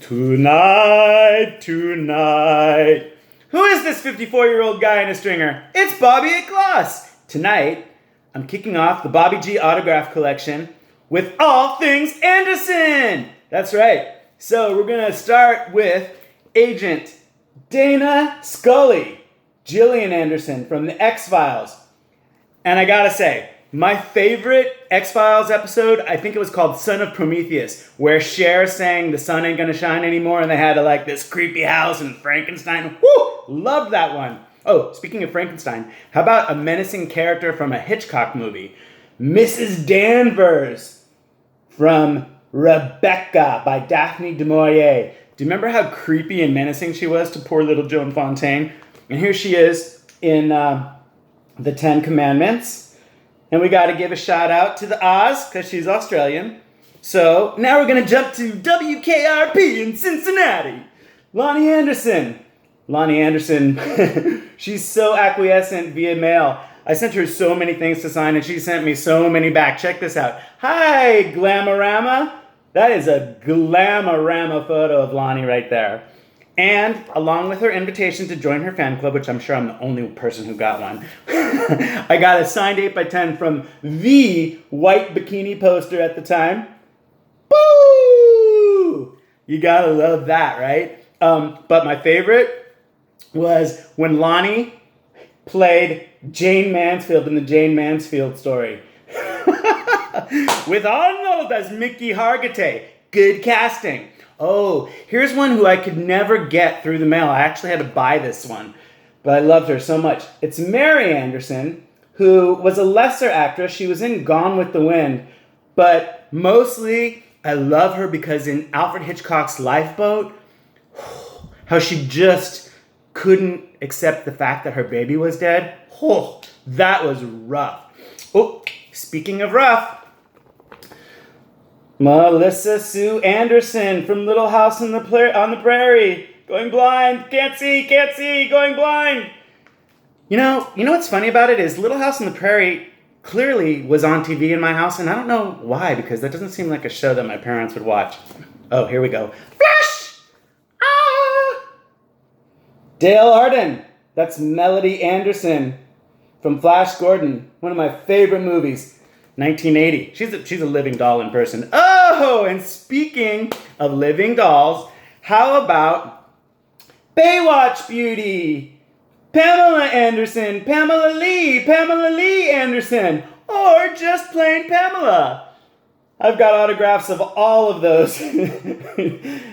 Tonight. Who is this 54-year-old guy in a stringer? It's Bobbyatgloss. Tonight, I'm kicking off the Bobby G autograph collection with All Things Anderson. That's right. So we're going to start with Agent Dana Scully, Gillian Anderson from the X-Files. And I gotta say, my favorite X-Files episode, I think it was called Son of Prometheus, where Cher sang The Sun Ain't Gonna Shine Anymore, and they had this creepy house and Frankenstein. Woo! Loved that one. Oh, speaking of Frankenstein, how about a menacing character from a Hitchcock movie? Mrs. Danvers from Rebecca by Daphne du Maurier. Do you remember how creepy and menacing she was to poor little Joan Fontaine? And here she is in the Ten Commandments. And we got to give a shout out to the Oz, because she's Australian. So now we're going to jump to WKRP in Cincinnati. Loni Anderson, she's so acquiescent via mail. I sent her so many things to sign, and she sent me so many back. Check this out. Hi, Glamorama. That is a Glamorama photo of Loni right there. And along with her invitation to join her fan club, which I'm sure I'm the only person who got one, I got a signed 8x10 from the white bikini poster at the time. Boo! You gotta love that, right? But my favorite was when Loni played Jane Mansfield in the Jane Mansfield story. With Arnold as Mickey Hargitay. Good casting. Oh, here's one who I could never get through the mail. I actually had to buy this one, but I loved her so much. It's Mary Anderson, who was a lesser actress. She was in Gone with the Wind, but mostly I love her because in Alfred Hitchcock's Lifeboat, how she just couldn't accept the fact that her baby was dead. Oh, that was rough. Oh, speaking of rough, Melissa Sue Anderson from Little House on the Prairie. Going blind. Can't see, going blind. You know what's funny about it is Little House on the Prairie clearly was on TV in my house, and I don't know why, because that doesn't seem like a show that my parents would watch. Oh, here we go. Flash! Ah! Dale Arden. That's Melody Anderson from Flash Gordon. One of my favorite movies. 1980. She's a living doll in person. Oh, and speaking of living dolls, how about Baywatch beauty? Pamela Anderson, Pamela Lee Anderson, or just plain Pamela. I've got autographs of all of those,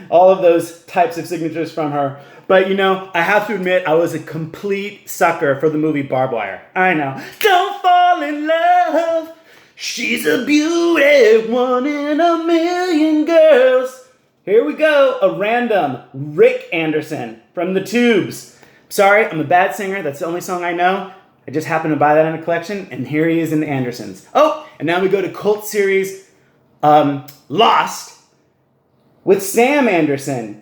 all of those types of signatures from her. But I have to admit, I was a complete sucker for the movie Barbed Wire. I know. Don't fall in love. She's a beauty, one in a million girls. Here we go, a random Rick Anderson from The Tubes. Sorry, I'm a bad singer. That's the only song I know. I just happened to buy that in a collection, and here he is in the Andersons. Oh, and now we go to cult series Lost with Sam Anderson.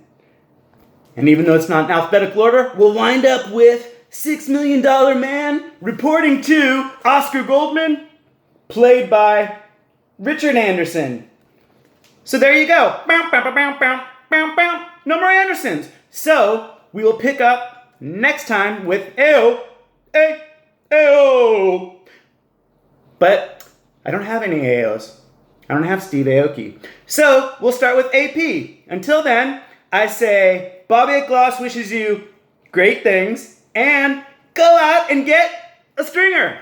And even though it's not in alphabetical order, we'll wind up with $6 Million Man reporting to Oscar Goldman, played by Richard Anderson. So there you go. No more Andersons. So we will pick up next time with Ayo. But I don't have any Aos. I don't have Steve Aoki. So we'll start with AP. Until then, I say Bobbyatgloss wishes you great things and go out and get a stringer.